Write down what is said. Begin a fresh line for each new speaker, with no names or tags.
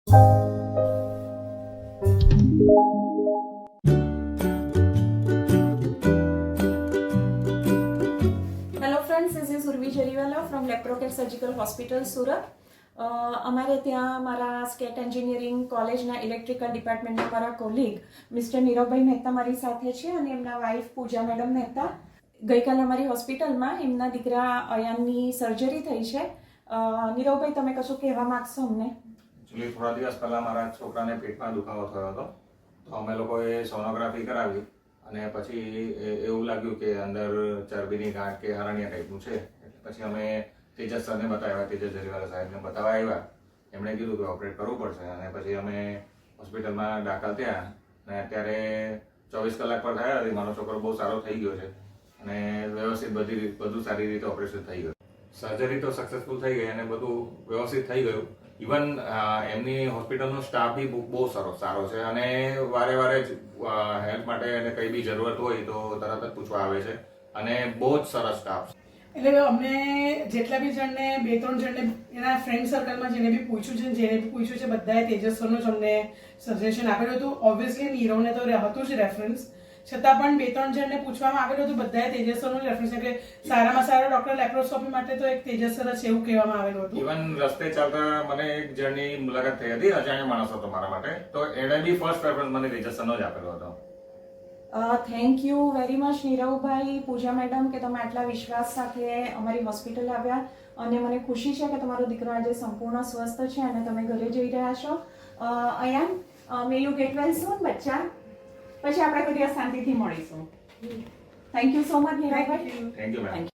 Hello friends, this is Urvi Jariwala from Laprocare surgical hospital Surat. અમારે ત્યાં મારા સ્કેટ એન્જિનિયરિંગ કોલેજના ઇલેક્ટ્રિકલ ડિપાર્ટમેન્ટના મારા કોલીગ મિસ્ટર નીરવભાઈ મહેતા મારી સાથે છે અને એમના વાઇફ પૂજા મેડમ મહેતા. ગઈકાલે અમારી હોસ્પિટલમાં એમના દીકરા અયાનની સર્જરી થઈ છે. નીરવભાઈ, તમે કશું કહેવા માગશો અમને?
એકચ્યુઅલી થોડા દિવસ પહેલા મારા છોકરાને પેટમાં દુખાવો થયો હતો, તો અમે લોકોએ સોનોગ્રાફી કરાવી અને પછી એવું લાગ્યું કે અંદર ચરબીની ગાંઠ કે હરણિયા ટાઈપનું છે. એટલે પછી અમે તેજસ સરને બતાવ્યા, તેજસ જરીવાલા સાહેબને બતાવવા આવ્યા. એમણે કીધું કે ઓપરેટ કરવું પડશે અને પછી અમે હોસ્પિટલમાં દાખલ થયા અને અત્યારે 24 કલાક પર થયા હતી. મારો છોકરો બહુ સારો થઈ ગયો છે અને વ્યવસ્થિત બધું સારી રીતે ઓપરેશન થઈ ગયું. સર્જરી તો સક્સેસફુલ થઈ ગઈ અને બધું વ્યવસ્થિત થઈ ગયું. ઇવન એમની હોસ્પિટલનો સ્ટાફ બી બહુ સારો છે અને વારે વારે હેલ્પ માટે અને કંઈ બી જરૂરત હોય તો તરત જ પૂછવા આવે છે અને બહુ જ સરસ સ્ટાફ છે.
એટલે અમને જેટલા બી જણને 2-3 જણને એના ફ્રેન્ડ સર્કલમાં જેને બી પૂછ્યું છે, જેને બી પૂછ્યું છે, બધાએ તેજસ્વરનું જ અમને સજેશન આપેલું હતું. ઓબ્વિયસલી નીરવને તો હતું જ રેફરન્સ, છતાં પણ 2-3 જણને પૂછવામાં આવેલું હતું. બધાએ તેજસ્વરનું જ રેફરન્સ કે સારામાં સારો ડોક્ટર લેપ્રોસ્કોપી માટે તો એક તેજસ્વર જ છે એવું કહેવામાં આવેલું હતું.
ઇવન રસ્તે ચાલતા મને એક જણની મુલાકાત થઈ હતી, અજાણ્યો માણસ હતો મારા માટે, તો એણે બી ફર્સ્ટ પ્રેફરન્સ મને તેજસ્વરનો જ આપેલો હતો.
થેન્ક યુ વેરી મચ નીરવભાઈ, પૂજા મેડમ, કે તમે આટલા વિશ્વાસ સાથે અમારી હોસ્પિટલ આવ્યા અને મને ખુશી છે કે તમારો દીકરો આજે સંપૂર્ણ સ્વસ્થ છે અને તમે ઘરે જઈ રહ્યા છો. અયાન, મે યુ ગેટ વેલ સૂન બચ્ચા. પછી આપણે કોઈ દિવસ શાંતિથી મળીશું. થેન્ક યુ સો મચ નીરવભાઈ.
Thank you madam.